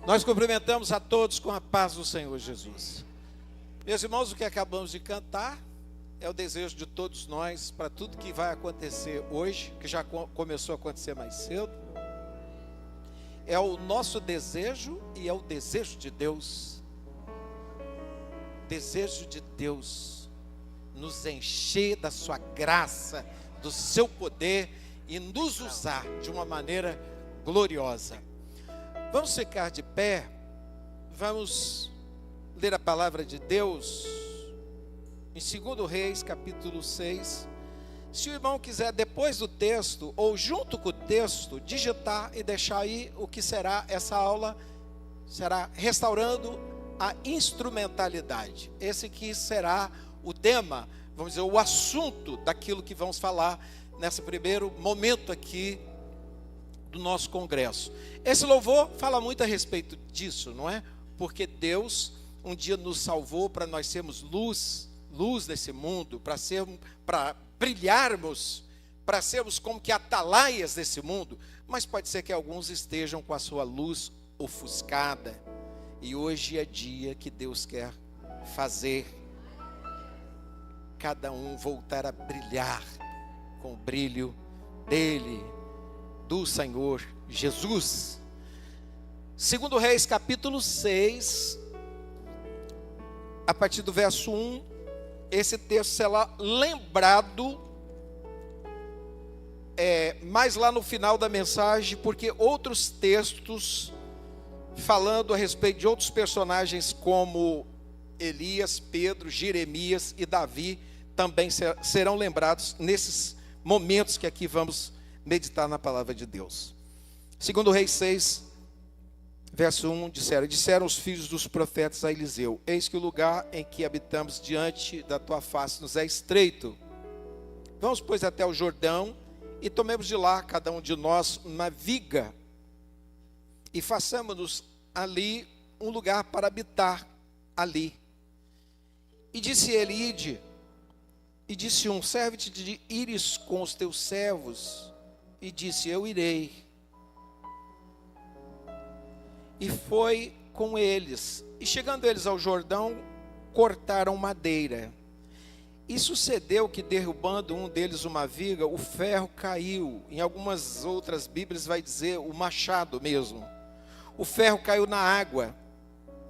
Nós cumprimentamos a todos com a paz do Senhor Jesus. Meus irmãos, o que acabamos de cantar é o desejo de todos nós para tudo que vai acontecer hoje, que já começou a acontecer mais cedo. É o nosso desejo e é o desejo de Deus. Desejo de Deus nos encher da sua graça, do seu poder e nos usar de uma maneira gloriosa. Vamos ficar de pé, vamos ler a palavra de Deus em 2 Reis, capítulo 6. Se o irmão quiser, depois do texto, ou junto com o texto, digitar e deixar aí o que será essa aula, será restaurando a instrumentalidade. Esse que será o tema, vamos dizer, o assunto daquilo que vamos falar nesse primeiro momento aqui do nosso congresso. Esse louvor fala muito a respeito disso, não é? Porque Deus um dia nos salvou para nós sermos luz nesse mundo, para brilharmos, para sermos como que atalaias desse mundo, mas pode ser que alguns estejam com a sua luz ofuscada, e hoje é dia que Deus quer fazer cada um voltar a brilhar com o brilho dele, do Senhor Jesus. 2 Reis, capítulo 6, a partir do verso 1, esse texto será lembrado mais lá no final da mensagem, porque outros textos falando a respeito de outros personagens como Elias, Pedro, Jeremias e Davi também serão lembrados nesses momentos que aqui vamos meditar na palavra de Deus. 2 Reis 6, verso 1, disseram os filhos dos profetas a Eliseu: eis que o lugar em que habitamos diante da tua face nos é estreito. Vamos, pois, até o Jordão, e tomemos de lá, cada um de nós, uma viga, e façamos-nos ali um lugar para habitar ali. E disse ele: ide. E disse um: serve-te de ires com os teus servos. E disse: eu irei. E foi com eles. E chegando eles ao Jordão, cortaram madeira. E sucedeu que, derrubando um deles uma viga, o ferro caiu. Em algumas outras Bíblias vai dizer o machado mesmo. O ferro caiu na água.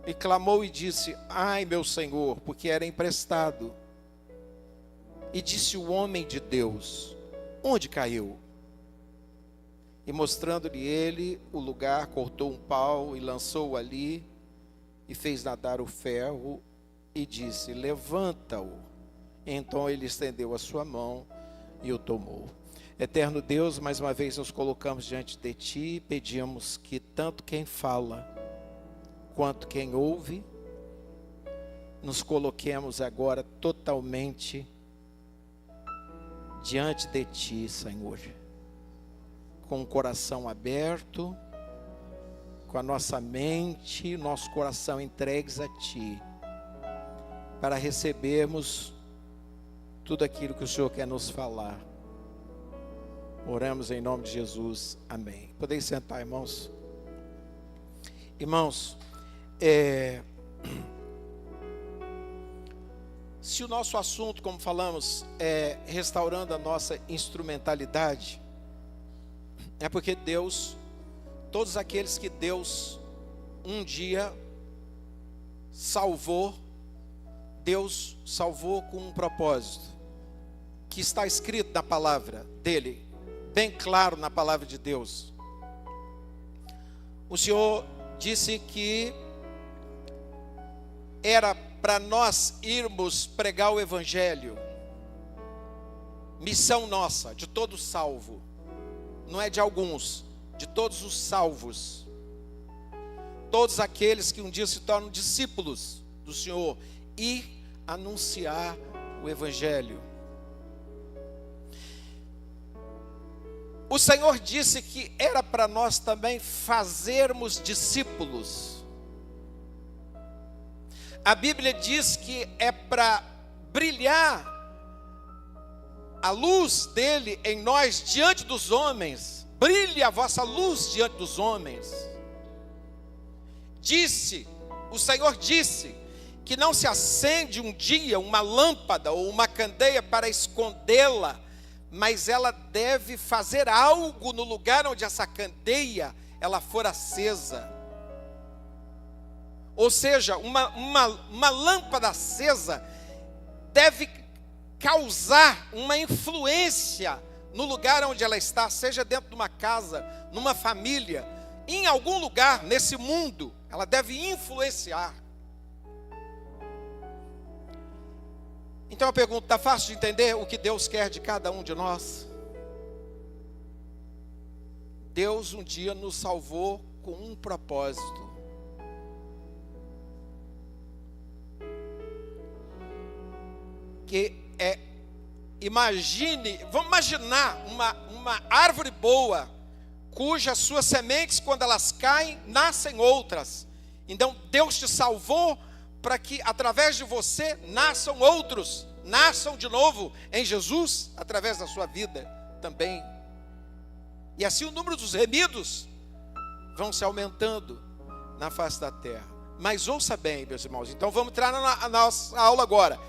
E clamou e disse: ai, meu Senhor, porque era emprestado. E disse o homem de Deus: onde caiu? E mostrando-lhe ele o lugar, cortou um pau e lançou-o ali, e fez nadar o ferro, e disse: levanta-o. Então ele estendeu a sua mão e o tomou. Eterno Deus, mais uma vez nos colocamos diante de ti e pedimos que tanto quem fala quanto quem ouve, nos coloquemos agora totalmente diante de ti, Senhor, com o coração aberto, com a nossa mente, nosso coração entregues a ti, para recebermos tudo aquilo que o Senhor quer nos falar. Oramos em nome de Jesus, amém. Podem sentar, irmãos. Irmãos, se o nosso assunto, como falamos, é restaurando a nossa instrumentalidade, é porque Deus, todos aqueles que Deus um dia salvou, Deus salvou com um propósito, que está escrito na palavra dele, bem claro na palavra de Deus. O Senhor disse que era para nós irmos pregar o Evangelho, missão nossa, de todo salvo, não é de alguns, de todos os salvos, todos aqueles que um dia se tornam discípulos do Senhor, e anunciar o Evangelho. O Senhor disse que era para nós também fazermos discípulos. A Bíblia diz que é para brilhar a luz dele em nós diante dos homens. Brilhe a vossa luz diante dos homens. o Senhor disse que não se acende um dia uma lâmpada ou uma candeia para escondê-la, mas ela deve fazer algo no lugar onde essa candeia ela for acesa. Ou seja, uma lâmpada acesa deve causar uma influência no lugar onde ela está, seja dentro de uma casa, numa família, em algum lugar nesse mundo, ela deve influenciar. Então eu pergunto, está fácil de entender o que Deus quer de cada um de nós? Deus um dia nos salvou com um propósito. Que vamos imaginar uma árvore boa, cujas suas sementes, quando elas caem, nascem outras. Então Deus te salvou para que através de você nasçam outros, nasçam de novo em Jesus, através da sua vida também. E assim o número dos remidos vão se aumentando na face da terra. Mas ouça bem, meus irmãos, então vamos entrar na nossa aula agora.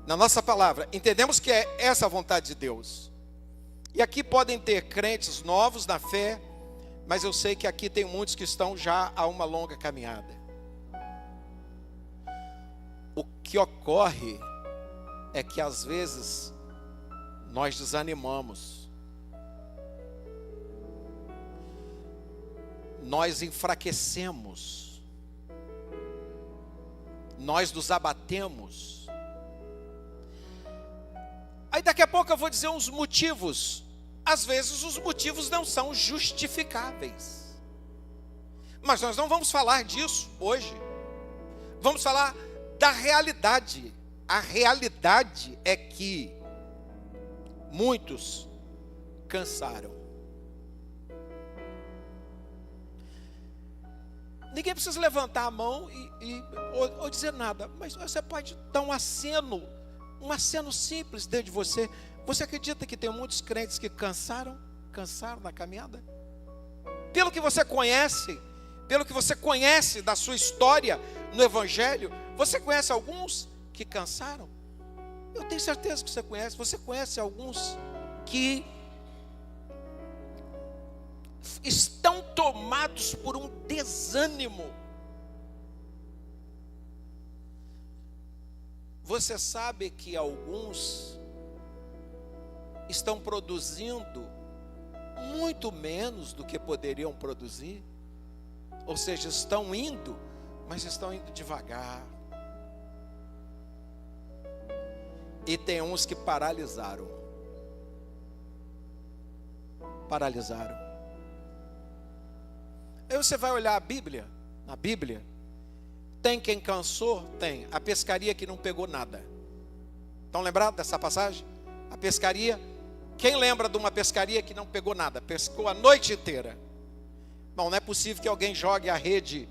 Na nossa palavra, entendemos que é essa a vontade de Deus. E aqui podem ter crentes novos na fé, mas eu sei que aqui tem muitos que estão já a uma longa caminhada. O que ocorre é que às vezes nós desanimamos, nós enfraquecemos, nós nos abatemos. Aí daqui a pouco eu vou dizer uns motivos. Às vezes os motivos não são justificáveis. Mas nós não vamos falar disso hoje. Vamos falar da realidade. A realidade é que muitos cansaram. Ninguém precisa levantar a mão ou dizer nada. Mas você pode dar um aceno simples dentro de você. Você acredita que tem muitos crentes que cansaram na caminhada? Pelo que você conhece da sua história no Evangelho, você conhece alguns que cansaram? Eu tenho certeza que você conhece. Você conhece alguns que estão tomados por um desânimo. Você sabe que alguns estão produzindo muito menos do que poderiam produzir? Ou seja, estão indo, mas estão indo devagar. E tem uns que paralisaram. Aí você vai olhar a Bíblia, na Bíblia, tem quem cansou? Tem. A pescaria que não pegou nada. Estão lembrados dessa passagem? A pescaria, quem lembra de uma pescaria que não pegou nada? Pescou a noite inteira. Não é possível que alguém jogue a rede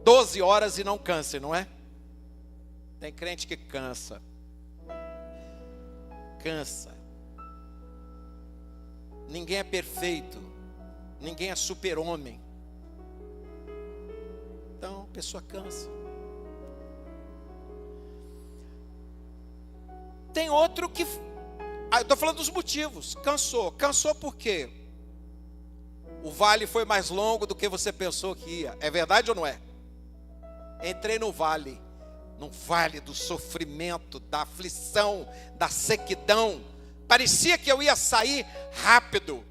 12 horas e não canse, não é? Tem crente que cansa. Ninguém é perfeito. Ninguém é super-homem. Então, a pessoa cansa. Tem outro que... eu estou falando dos motivos. Cansou por quê? O vale foi mais longo do que você pensou que ia. É verdade ou não é? Entrei no vale do sofrimento, da aflição, da sequidão. Parecia que eu ia sair rápido.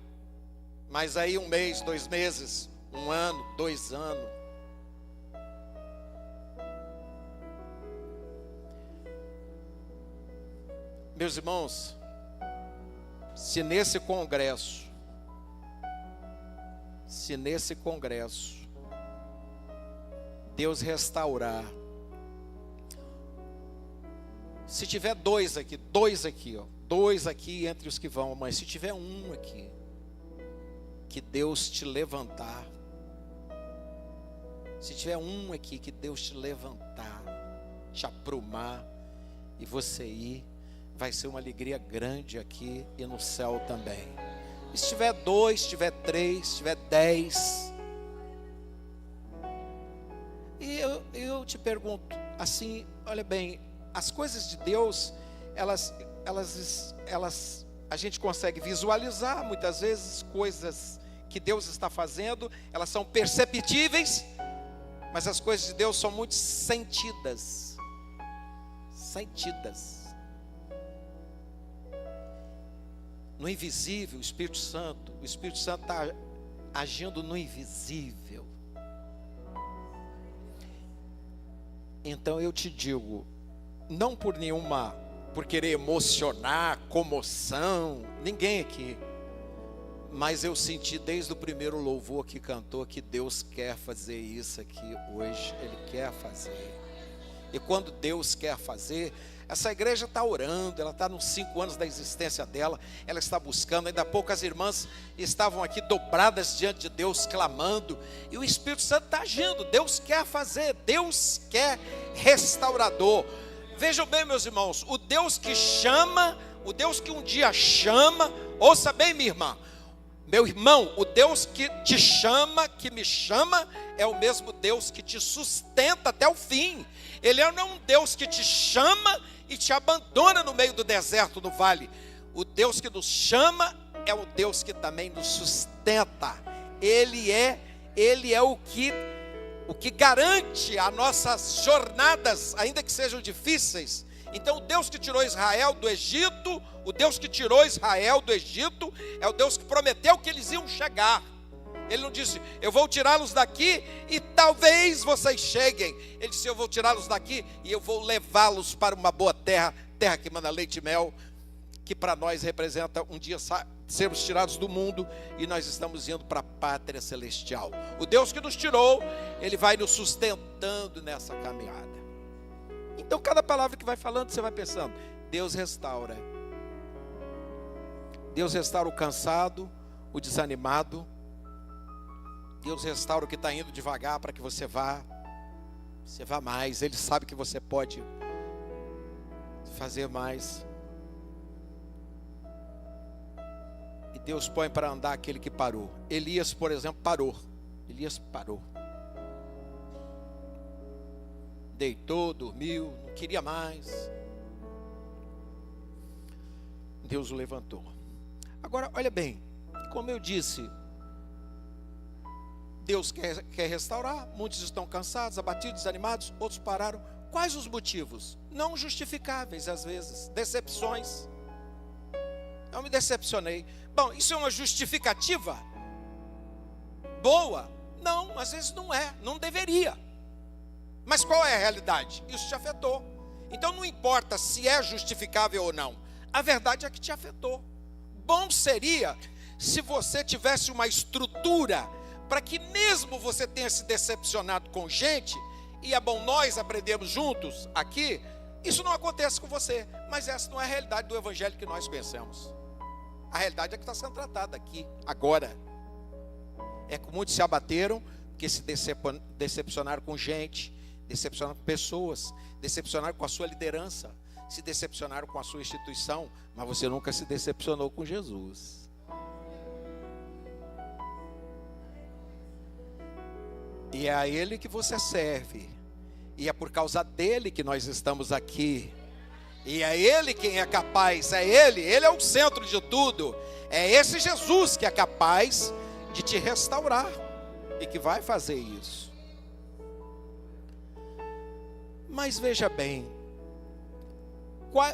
Mas aí 1 mês, 2 meses, 1 ano, 2 anos. Meus irmãos, se nesse congresso, Deus restaurar, se tiver dois aqui, ó, 2 aqui entre os que vão, mas se tiver 1 aqui, que Deus te levantar, se tiver 1 aqui, que Deus te levantar, te aprumar e você ir, vai ser uma alegria grande aqui e no céu também. E se tiver 2, se tiver 3, se tiver 10, te pergunto, assim, olha bem, as coisas de Deus, a gente consegue visualizar muitas vezes coisas que Deus está fazendo, elas são perceptíveis, mas as coisas de Deus são muito sentidas. No invisível, o Espírito Santo está agindo no invisível. Então eu te digo, não por querer emocionar, comoção, ninguém aqui, mas eu senti desde o primeiro louvor que cantou que Deus quer fazer isso aqui hoje. Ele quer fazer. E quando Deus quer fazer, essa igreja está orando, ela está nos 5 anos da existência dela, ela está buscando. Ainda há pouco as irmãs estavam aqui dobradas diante de Deus, clamando, e o Espírito Santo está agindo. Deus quer fazer, Deus quer restaurador. Vejam bem, meus irmãos, o Deus que chama, o Deus que um dia chama, ouça bem, minha irmã, meu irmão, o Deus que te chama, que me chama, é o mesmo Deus que te sustenta até o fim. Ele não é um Deus que te chama e te abandona no meio do deserto, no vale. O Deus que nos chama é o Deus que também nos sustenta. Ele é o que garante as nossas jornadas, ainda que sejam difíceis. Então o Deus que tirou Israel do Egito, é o Deus que prometeu que eles iam chegar. Ele não disse, eu vou tirá-los daqui e talvez vocês cheguem. Ele disse, eu vou tirá-los daqui e eu vou levá-los para uma boa terra, terra que manda leite e mel, que para nós representa um dia sermos tirados do mundo e nós estamos indo para a pátria celestial. O Deus que nos tirou, Ele vai nos sustentando nessa caminhada. Então cada palavra que vai falando, você vai pensando, Deus restaura. Deus restaura o cansado, o desanimado. Deus restaura o que está indo devagar para que você vá mais. Ele sabe que você pode fazer mais. E Deus põe para andar aquele que parou. Elias, por exemplo, parou. Deitou, dormiu, não queria mais. Deus o levantou. Agora, olha bem, como eu disse, Deus quer restaurar. Muitos estão cansados, abatidos, desanimados, outros pararam. Quais os motivos? Não justificáveis às vezes, decepções. Eu me decepcionei. Bom, isso é uma justificativa boa? Não, às vezes não é, não deveria. Mas qual é a realidade? Isso te afetou. Então não importa se é justificável ou não, a verdade é que te afetou. Bom seria se você tivesse uma estrutura para que mesmo você tenha se decepcionado com gente, e é bom nós aprendermos juntos aqui, isso não acontece com você. Mas essa não é a realidade do evangelho que nós conhecemos. A realidade é que está sendo tratada aqui, agora. É que muitos se abateram, porque se decepcionaram com gente, decepcionaram com pessoas, decepcionaram com a sua liderança, se decepcionaram com a sua instituição, mas você nunca se decepcionou com Jesus. E é a Ele que você serve, e é por causa dele que nós estamos aqui. E é Ele quem é capaz, Ele é o centro de tudo. É esse Jesus que é capaz de te restaurar e que vai fazer isso. Mas veja bem,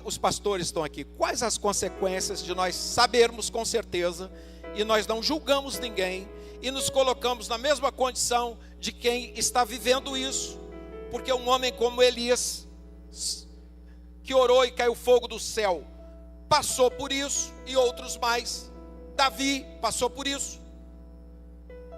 os pastores estão aqui, quais as consequências de nós sabermos com certeza, e nós não julgamos ninguém, e nos colocamos na mesma condição de quem está vivendo isso? Porque um homem como Elias, que orou e caiu fogo do céu, passou por isso, e outros mais. Davi passou por isso.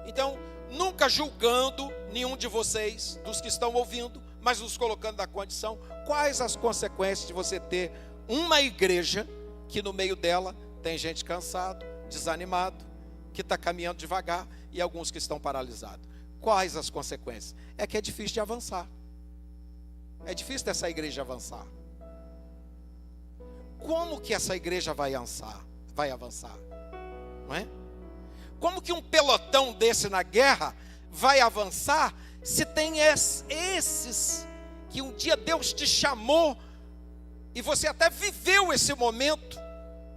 Então, nunca julgando nenhum de vocês, dos que estão ouvindo, mas nos colocando na condição, quais as consequências de você ter uma igreja que no meio dela tem gente cansado, desanimado, que está caminhando devagar, e alguns que estão paralisados. Quais as consequências? É que é difícil de avançar. É difícil dessa igreja avançar. Como que essa igreja vai avançar? Não é? Como que um pelotão desse na guerra vai avançar Se tem esses que um dia Deus te chamou e você até viveu esse momento,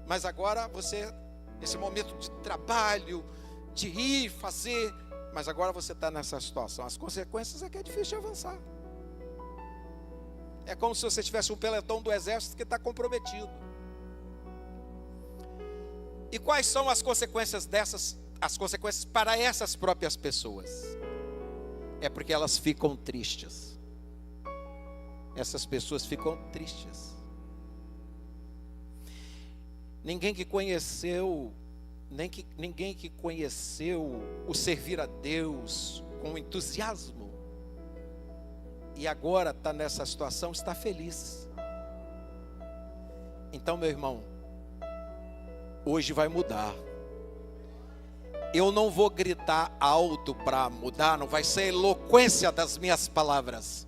mas agora você, esse momento de trabalho, de ir, fazer, mas agora você está nessa situação. As consequências é que é difícil de avançar. É como se você tivesse um pelotão do exército que está comprometido. E quais são as consequências dessas, as consequências para essas próprias pessoas? É porque elas ficam tristes. Essas pessoas ficam tristes. Ninguém que conheceu o servir a Deus com entusiasmo e agora está nessa situação, está feliz. Então, meu irmão, hoje vai mudar. Eu não vou gritar alto para mudar, não vai ser eloquência das minhas palavras.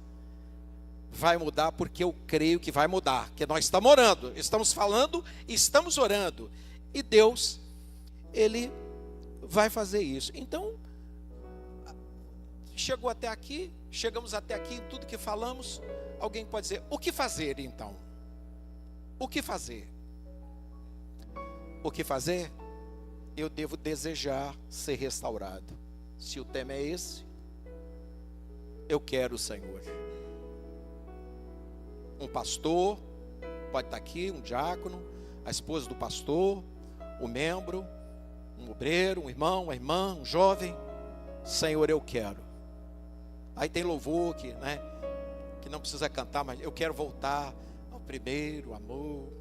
Vai mudar porque eu creio que vai mudar. Que nós estamos orando, estamos falando, estamos orando. E Deus, Ele vai fazer isso. Então, chegamos até aqui em tudo que falamos. Alguém pode dizer, o que fazer então? O que fazer? O que fazer? Eu devo desejar ser restaurado. Se o tema é esse, eu quero o Senhor. Um pastor, pode estar aqui, um diácono, a esposa do pastor, o membro, um obreiro, um irmão, uma irmã, um jovem. Senhor, eu quero. Aí tem louvor que não precisa cantar, mas eu quero voltar ao primeiro amor.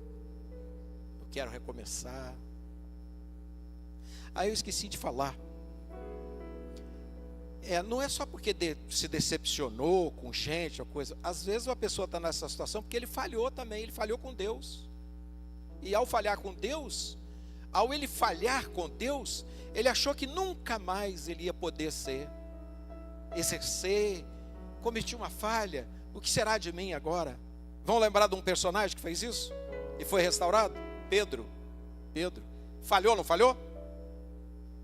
Eu quero recomeçar. Aí eu esqueci de falar. Não é só porque se decepcionou com gente ou coisa. Às vezes uma pessoa está nessa situação porque ele falhou também. Ele falhou com Deus. E ao falhar com Deus, ele achou que nunca mais ele ia poder exercer. Cometi uma falha. O que será de mim agora? Vão lembrar de um personagem que fez isso? E foi restaurado? Pedro. Falhou, não falhou?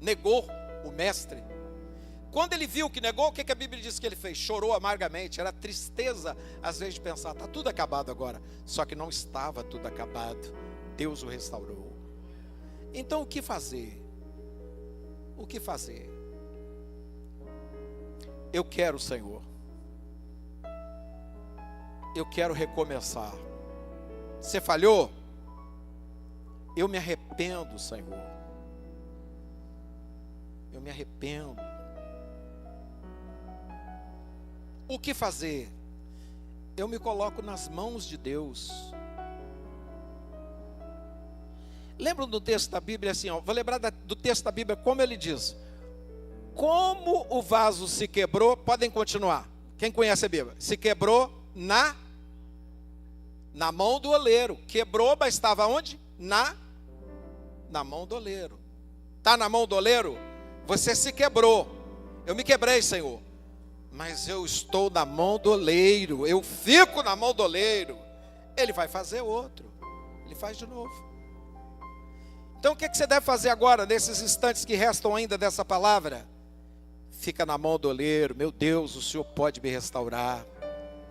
Negou o mestre. Quando ele viu que negou, o que a Bíblia diz que ele fez? Chorou amargamente. Era tristeza, às vezes, de pensar, está tudo acabado agora. Só que não estava tudo acabado. Deus o restaurou. Então, o que fazer? O que fazer? Eu quero o Senhor. Eu quero recomeçar. Você falhou? Eu me arrependo, Senhor. Eu me arrependo. O que fazer? Eu me coloco nas mãos de Deus. Lembram do texto da Bíblia assim, vou lembrar do texto da Bíblia como ele diz. Como o vaso se quebrou, podem continuar. Quem conhece a Bíblia? Se quebrou na mão do oleiro. Quebrou, mas estava onde? Na mão do oleiro. Está na mão do oleiro? Você se quebrou. Eu me quebrei, Senhor. Mas eu estou na mão do oleiro. Eu fico na mão do oleiro. Ele vai fazer outro. Ele faz de novo. Então o que você deve fazer agora, nesses instantes que restam ainda dessa palavra? Fica na mão do oleiro. Meu Deus, o Senhor pode me restaurar.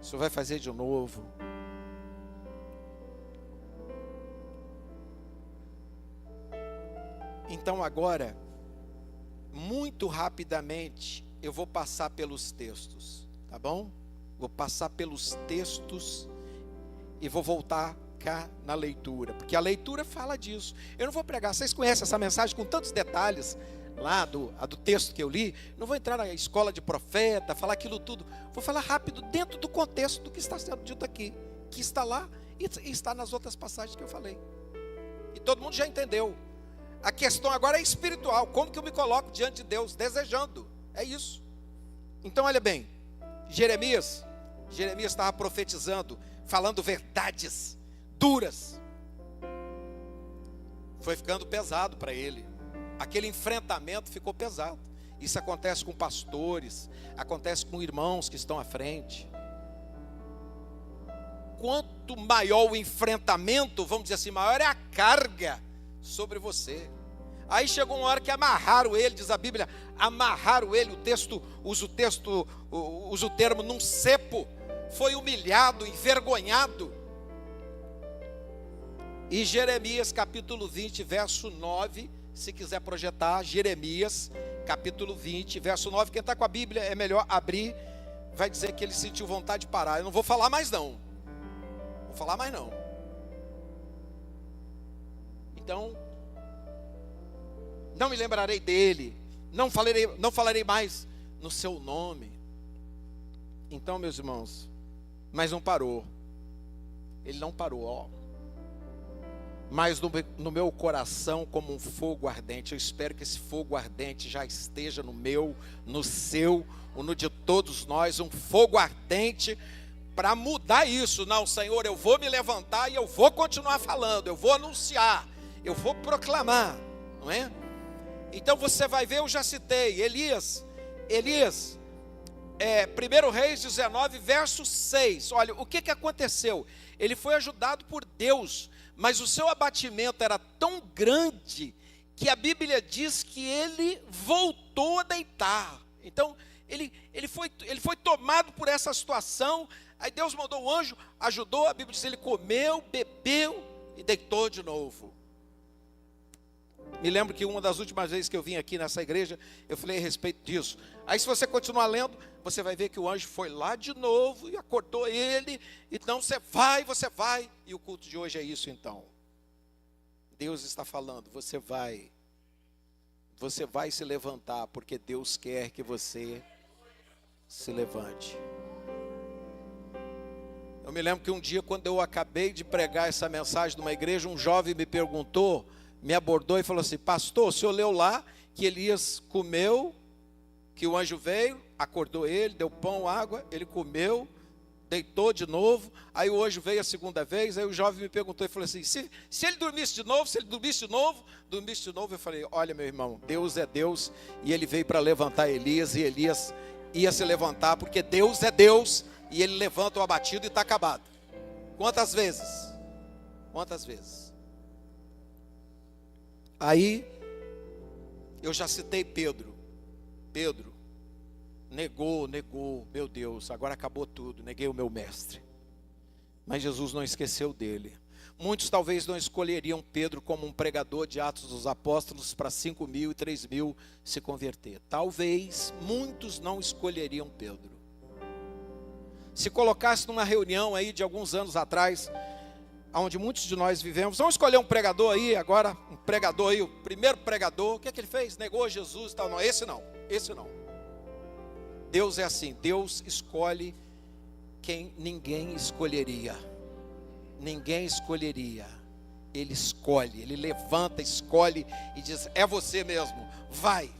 O Senhor vai fazer de novo. Então agora, muito rapidamente, eu vou passar pelos textos, tá bom? Vou passar pelos textos e vou voltar cá na leitura, porque a leitura fala disso. Eu não vou pregar, vocês conhecem essa mensagem com tantos detalhes, lá do texto que eu li. Não vou entrar na escola de profeta, falar aquilo tudo. Vou falar rápido dentro do contexto do que está sendo dito aqui, que está lá e está nas outras passagens que eu falei. E todo mundo já entendeu. A questão agora é espiritual. Como que eu me coloco diante de Deus? Desejando. É isso. Então olha bem. Jeremias estava profetizando, falando verdades duras. Foi ficando pesado para ele. Aquele enfrentamento ficou pesado. Isso acontece com pastores, acontece com irmãos que estão à frente. Quanto maior o enfrentamento, vamos dizer assim, maior é a carga sobre você. Aí chegou uma hora que amarraram ele, diz a Bíblia, amarraram ele, o texto usa o termo num cepo, foi humilhado, envergonhado. E Jeremias capítulo 20, verso 9, se quiser projetar, Jeremias capítulo 20, verso 9, quem está com a Bíblia é melhor abrir, vai dizer que ele sentiu vontade de parar. Eu não vou falar mais não, vou falar mais não. Então, não me lembrarei dele, não falarei mais no seu nome. Então, meus irmãos, mas não parou, ele não parou, ó. Mas no meu coração como um fogo ardente, eu espero que esse fogo ardente já esteja no meu, no seu, no de todos nós, um fogo ardente para mudar isso. Não, Senhor, eu vou me levantar e eu vou continuar falando, eu vou anunciar, eu vou proclamar, não é? Então você vai ver, eu já citei, Elias, 1 Reis 19, verso 6, olha, o que aconteceu? Ele foi ajudado por Deus, mas o seu abatimento era tão grande, que a Bíblia diz que ele voltou a deitar. Então, ele foi tomado por essa situação, aí Deus mandou o anjo, ajudou, a Bíblia diz, ele comeu, bebeu e deitou de novo. Me lembro que uma das últimas vezes que eu vim aqui nessa igreja, eu falei a respeito disso. Aí se você continuar lendo, você vai ver que o anjo foi lá de novo e acordou ele. Então você vai. E o culto de hoje é isso então. Deus está falando, você vai se levantar, porque Deus quer que você se levante. Eu me lembro que um dia, quando eu acabei de pregar essa mensagem numa igreja, um jovem me perguntou, me abordou e falou assim: pastor, o senhor leu lá que Elias comeu, que o anjo veio, acordou ele, deu pão, água, ele comeu, deitou de novo, aí o anjo veio a segunda vez, aí o jovem me perguntou e falou assim, se ele dormisse de novo, eu falei, olha meu irmão, Deus é Deus, e ele veio para levantar Elias, e Elias ia se levantar, porque Deus é Deus, e ele levanta o abatido e está acabado. Quantas vezes? Aí, eu já citei Pedro, negou, meu Deus, agora acabou tudo, neguei o meu mestre. Mas Jesus não esqueceu dele. Muitos talvez não escolheriam Pedro como um pregador de Atos dos Apóstolos para 5.000 e 3.000 se converter. Talvez muitos não escolheriam Pedro. Se colocasse numa reunião aí de alguns anos atrás, onde muitos de nós vivemos, vamos escolher um pregador aí agora, o primeiro pregador, o que ele fez? Negou Jesus e tal. Não, esse não. Deus é assim, Deus escolhe quem ninguém escolheria. Ele escolhe, ele levanta, escolhe e diz, é você mesmo, vai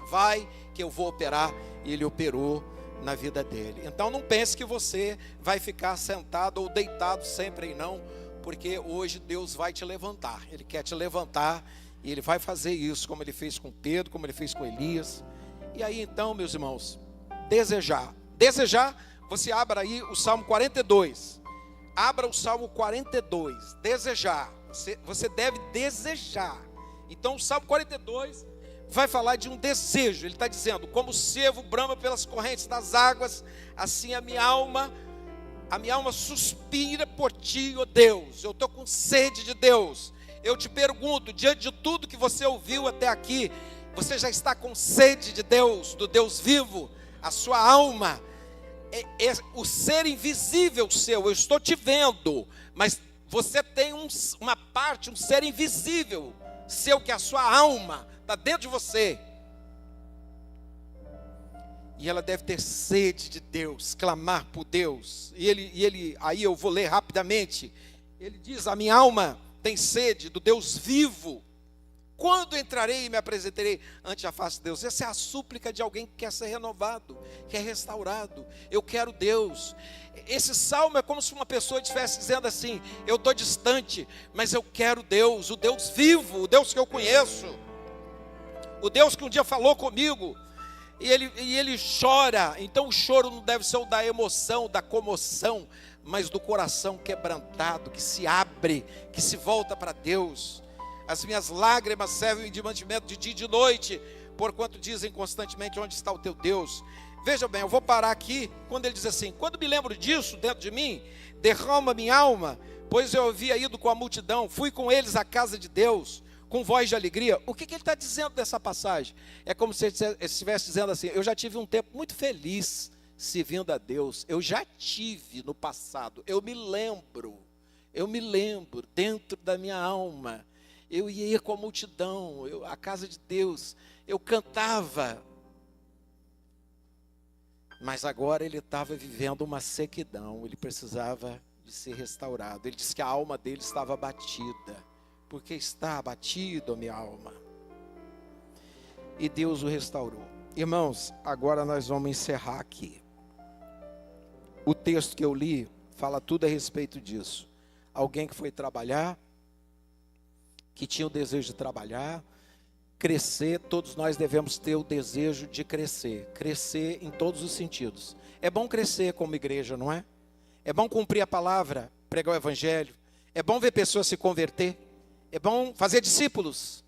que eu vou operar. E ele operou na vida dele. Então não pense que você vai ficar sentado ou deitado sempre aí, não, porque hoje Deus vai te levantar, ele quer te levantar, e ele vai fazer isso, como ele fez com Pedro, como ele fez com Elias. E aí então, meus irmãos, desejar, você abra aí o Salmo 42, desejar, você deve desejar. Então o Salmo 42 vai falar de um desejo, ele está dizendo, como o cervo brama pelas correntes das águas, assim a minha alma suspira por ti, ó Deus. Eu estou com sede de Deus. Eu te pergunto, diante de tudo que você ouviu até aqui, você já está com sede de Deus, do Deus vivo? A sua alma, o ser invisível seu, eu estou te vendo, mas você tem uma parte, um ser invisível seu, que é a sua alma, está dentro de você. E ela deve ter sede de Deus, clamar por Deus. E ele, aí eu vou ler rapidamente. Ele diz, a minha alma tem sede do Deus vivo. Quando entrarei e me apresentarei ante a face de Deus? Essa é a súplica de alguém que quer ser renovado, quer restaurado. Eu quero Deus. Esse salmo é como se uma pessoa estivesse dizendo assim, eu estou distante, mas eu quero Deus, o Deus vivo, o Deus que eu conheço, o Deus que um dia falou comigo. E ele chora. Então o choro não deve ser o da emoção, da comoção, mas do coração quebrantado, que se abre, que se volta para Deus. As minhas lágrimas servem de mantimento de dia e de noite, porquanto dizem constantemente: onde está o teu Deus? Veja bem, eu vou parar aqui, quando ele diz assim: quando me lembro disso dentro de mim, derrama minha alma, pois eu havia ido com a multidão, fui com eles à casa de Deus, com voz de alegria. O que ele está dizendo dessa passagem? É como se ele estivesse dizendo assim: eu já tive um tempo muito feliz servindo a Deus, eu já tive no passado, eu me lembro, dentro da minha alma, eu ia com a multidão, à casa de Deus, eu cantava. Mas agora ele estava vivendo uma sequidão, ele precisava de ser restaurado. Ele disse que a alma dele estava abatida. Porque está abatido, minha alma. E Deus o restaurou. Irmãos, agora nós vamos encerrar aqui. O texto que eu li fala tudo a respeito disso. Alguém que foi trabalhar, que tinha o desejo de trabalhar, crescer. Todos nós devemos ter o desejo de crescer. Crescer em todos os sentidos. É bom crescer como igreja, não é? É bom cumprir a palavra, pregar o evangelho. É bom ver pessoas se converter. É bom fazer discípulos.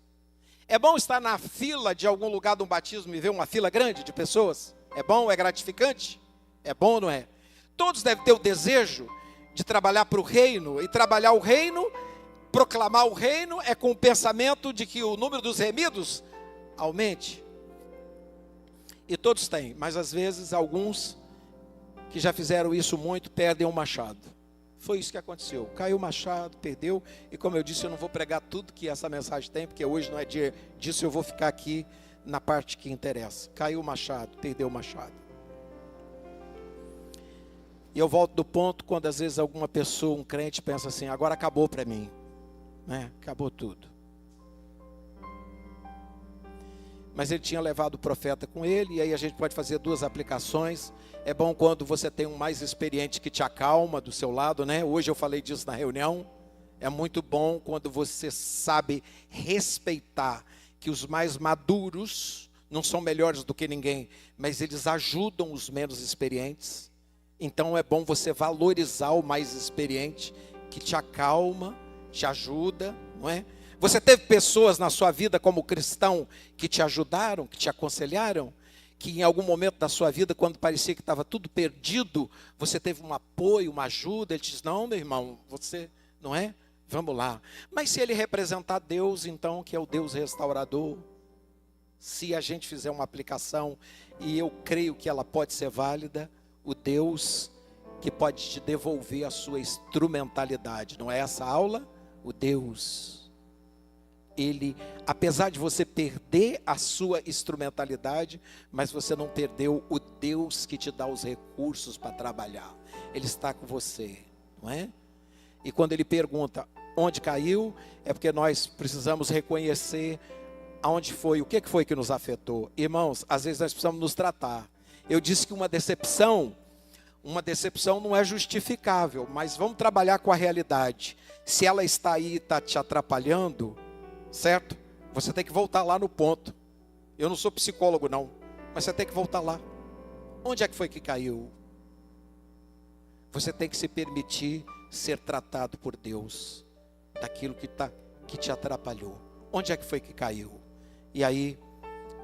É bom estar na fila de algum lugar de um batismo e ver uma fila grande de pessoas. É bom, é gratificante. É bom, não é? Todos devem ter o desejo de trabalhar para o reino. E trabalhar o reino, proclamar o reino, é com o pensamento de que o número dos remidos aumente. E todos têm, mas às vezes alguns que já fizeram isso muito perdem o machado. Foi isso que aconteceu. Caiu o machado, perdeu. E como eu disse, eu não vou pregar tudo que essa mensagem tem, porque hoje não é dia disso, eu vou ficar aqui na parte que interessa. Caiu o machado, perdeu o machado. E eu volto do ponto quando às vezes alguma pessoa, um crente, pensa assim: agora acabou para mim, né? Acabou tudo. Mas ele tinha levado o profeta com ele, e aí a gente pode fazer duas aplicações. É bom quando você tem um mais experiente que te acalma do seu lado, né? Hoje eu falei disso na reunião. É muito bom quando você sabe respeitar que os mais maduros não são melhores do que ninguém, mas eles ajudam os menos experientes. Então é bom você valorizar o mais experiente, que te acalma, te ajuda, não é? Você teve pessoas na sua vida como cristão que te ajudaram, que te aconselharam, que em algum momento da sua vida, quando parecia que estava tudo perdido, você teve um apoio, uma ajuda. Ele diz: não, meu irmão, você, não é? Vamos lá. Mas se ele representar Deus, então, que é o Deus restaurador, se a gente fizer uma aplicação, e eu creio que ela pode ser válida, o Deus que pode te devolver a sua instrumentalidade. Não é essa aula? O Deus, ele, apesar de você perder a sua instrumentalidade, mas você não perdeu o Deus que te dá os recursos para trabalhar. Ele está com você, não é? E quando ele pergunta onde caiu, é porque nós precisamos reconhecer aonde foi, o que foi que nos afetou. Irmãos, às vezes nós precisamos nos tratar. Eu disse que uma decepção não é justificável, mas vamos trabalhar com a realidade. Se ela está aí e está te atrapalhando, certo? Você tem que voltar lá no ponto. Eu não sou psicólogo não, mas você tem que voltar lá. Onde é que foi que caiu? Você tem que se permitir ser tratado por Deus daquilo que te atrapalhou. Onde é que foi que caiu? E aí,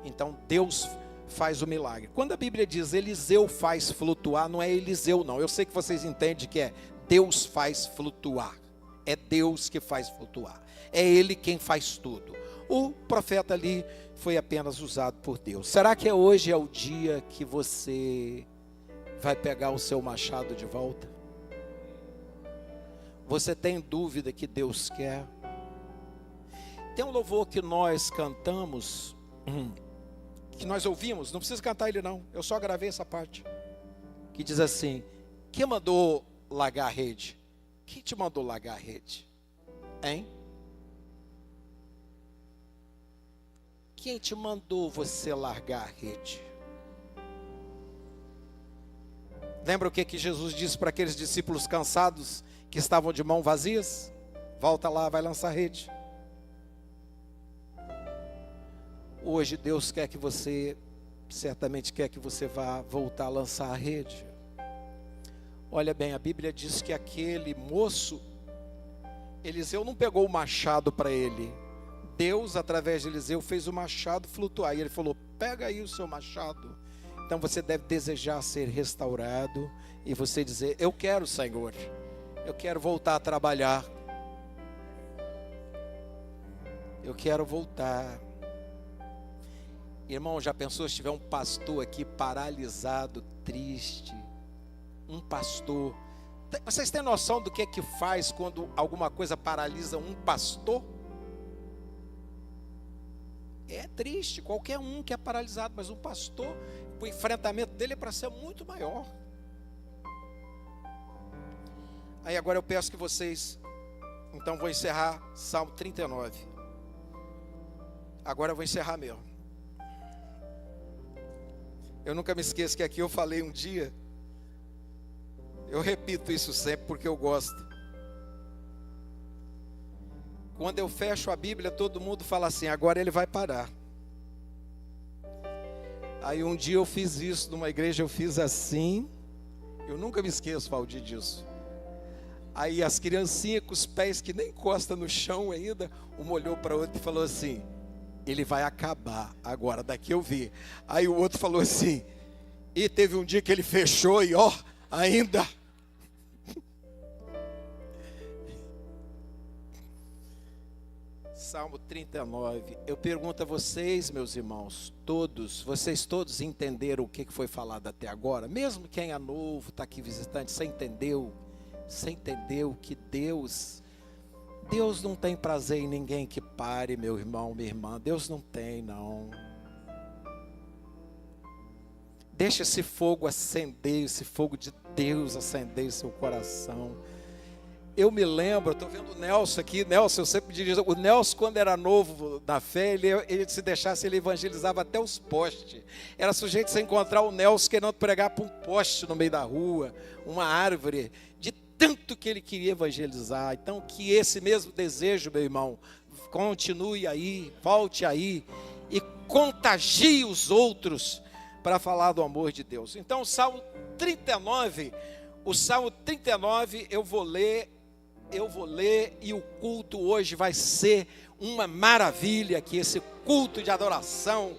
então Deus faz o milagre. Quando a Bíblia diz Eliseu faz flutuar, não é Eliseu não. Eu sei que vocês entendem que é Deus faz flutuar. É Deus que faz flutuar. É Ele quem faz tudo. O profeta ali foi apenas usado por Deus. Será que hoje é o dia que você vai pegar o seu machado de volta? Você tem dúvida que Deus quer? Tem um louvor que nós cantamos, que nós ouvimos, não precisa cantar ele não, eu só gravei essa parte, que diz assim: quem mandou largar a rede? Quem te mandou largar a rede? Hein? Quem te mandou você largar a rede? Lembra o que Jesus disse para aqueles discípulos cansados que estavam de mãos vazias? Volta lá, vai lançar a rede. Hoje Deus quer que você, certamente quer que você vá voltar a lançar a rede. Olha bem, a Bíblia diz que aquele moço, Eliseu não pegou o machado para ele, Deus, através de Eliseu, fez o machado flutuar. E ele falou: pega aí o seu machado. Então você deve desejar ser restaurado. E você dizer: eu quero, Senhor. Eu quero voltar a trabalhar. Eu quero voltar. Irmão, já pensou se tiver um pastor aqui paralisado, triste? Um pastor. Vocês têm noção do que faz quando alguma coisa paralisa um pastor? É triste, qualquer um que é paralisado, mas um pastor, o enfrentamento dele é para ser muito maior. Aí agora eu peço que vocês, então vou encerrar Salmo 39. Agora eu vou encerrar mesmo. Eu nunca me esqueço que aqui eu falei um dia, eu repito isso sempre porque eu gosto. Quando eu fecho a Bíblia, todo mundo fala assim: agora ele vai parar. Aí um dia eu fiz isso numa igreja, eu fiz assim. Eu nunca me esqueço, Valdir, disso. Aí as criancinhas com os pés que nem encostam no chão ainda, uma olhou para o outro e falou assim: ele vai acabar agora, daqui eu vi. Aí o outro falou assim: e teve um dia que ele fechou e ó, ainda. Salmo 39, eu pergunto a vocês, meus irmãos, vocês todos entenderam o que foi falado até agora? Mesmo quem é novo, está aqui visitante, você entendeu? Você entendeu que Deus não tem prazer em ninguém que pare, meu irmão, minha irmã. Deus não tem, não. Deixa esse fogo acender, esse fogo de Deus acender em seu coração. Eu me lembro, estou vendo o Nelson aqui. Nelson, eu sempre dirijo. O Nelson, quando era novo na fé, ele se deixasse, ele evangelizava até os postes. Era sujeito a você encontrar o Nelson querendo pregar para um poste no meio da rua, uma árvore, de tanto que ele queria evangelizar. Então, que esse mesmo desejo, meu irmão, continue aí, volte aí e contagie os outros para falar do amor de Deus. Então, o Salmo 39 eu vou ler e o culto hoje vai ser uma maravilha aqui, esse culto de adoração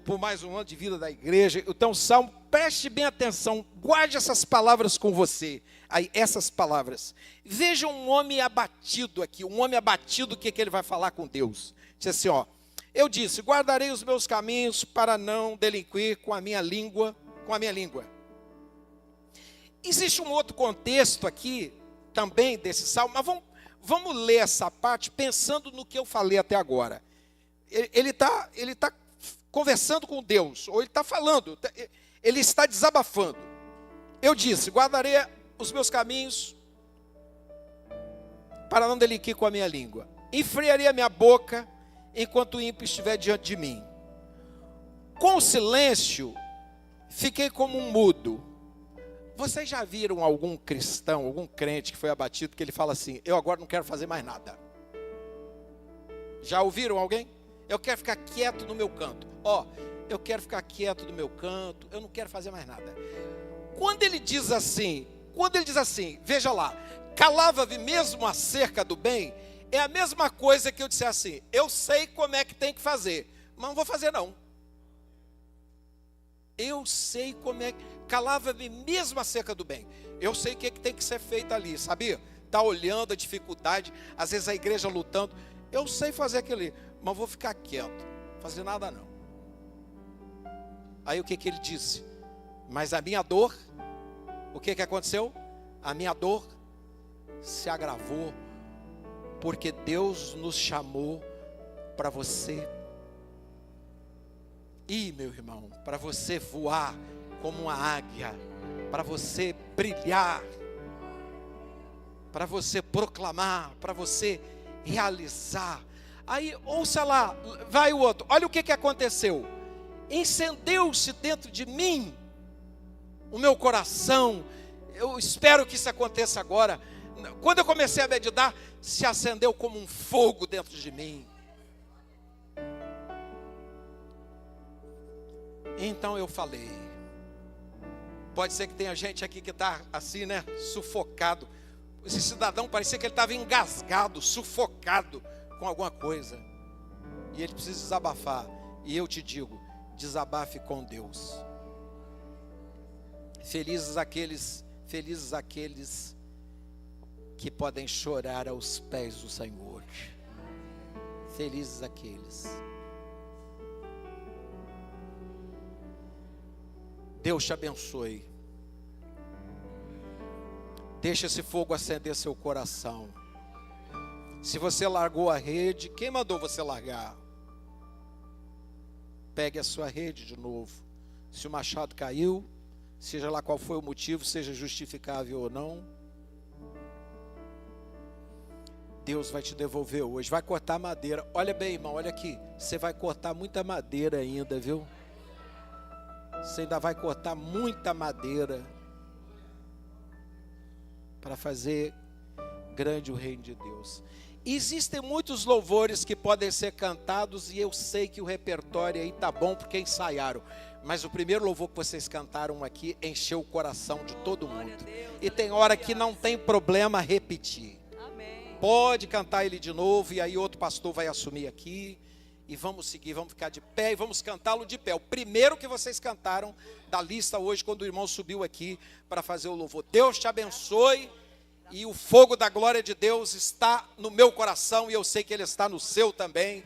por mais um ano de vida da igreja. Então, Salmo, preste bem atenção, guarde essas palavras com você. Aí, essas palavras. Veja um homem abatido aqui, o que ele vai falar com Deus. Diz assim, ó: eu disse, guardarei os meus caminhos para não delinquir com a minha língua. Existe um outro contexto aqui, também desse salmo, mas vamos ler essa parte pensando no que eu falei até agora. Ele está conversando com Deus, ou ele está falando, ele está desabafando. Eu disse, guardarei os meus caminhos para não delinquir com a minha língua. Enfriarei a minha boca enquanto o ímpio estiver diante de mim. Com o silêncio, fiquei como um mudo. Vocês já viram algum cristão, algum crente que foi abatido, que ele fala assim: eu agora não quero fazer mais nada? Já ouviram alguém? Eu quero ficar quieto no meu canto. Eu quero ficar quieto no meu canto, eu não quero fazer mais nada. Quando ele diz assim, veja lá, calava-me mesmo acerca do bem, é a mesma coisa que eu disser assim: eu sei como é que tem que fazer, mas não vou fazer não. Eu sei como é, calava-me mesmo acerca do bem. Eu sei o que tem que ser feito ali, sabia? Está olhando a dificuldade, às vezes a igreja lutando. Eu sei fazer aquilo ali, mas vou ficar quieto, fazer nada não. Aí o que ele disse? Mas a minha dor, o que aconteceu? A minha dor se agravou, porque Deus nos chamou para você meu irmão, para você voar como uma águia, para você brilhar, para você proclamar, para você realizar. Aí, ouça lá, vai o outro, olha o que aconteceu. Incendeu-se dentro de mim o meu coração. Eu espero que isso aconteça agora. Quando eu comecei a meditar, se acendeu como um fogo dentro de mim. Então eu falei. Pode ser que tenha gente aqui que está assim, né? Sufocado. Esse cidadão parecia que ele estava engasgado, sufocado. com alguma coisa e ele precisa desabafar. E eu te digo, desabafe com Deus. Felizes aqueles que podem chorar aos pés do Senhor. Felizes aqueles. Deus te abençoe. Deixa esse fogo acender seu coração. Se você largou a rede, quem mandou você largar? Pegue a sua rede de novo. Se o machado caiu, seja lá qual foi o motivo, seja justificável ou não, Deus vai te devolver hoje. Vai cortar madeira. Olha bem, irmão, olha aqui. Você vai cortar muita madeira ainda, viu? Você ainda vai cortar muita madeira para fazer grande o reino de Deus. Existem muitos louvores que podem ser cantados e eu sei que o repertório aí tá bom porque ensaiaram. Mas o primeiro louvor que vocês cantaram aqui encheu o coração de todo mundo. E tem hora que não tem problema repetir. Pode cantar ele de novo e aí outro pastor vai assumir aqui. E vamos seguir, vamos ficar de pé e vamos cantá-lo de pé. O primeiro que vocês cantaram da lista hoje, quando o irmão subiu aqui para fazer o louvor. Deus te abençoe. E o fogo da glória de Deus está no meu coração e eu sei que ele está no seu também.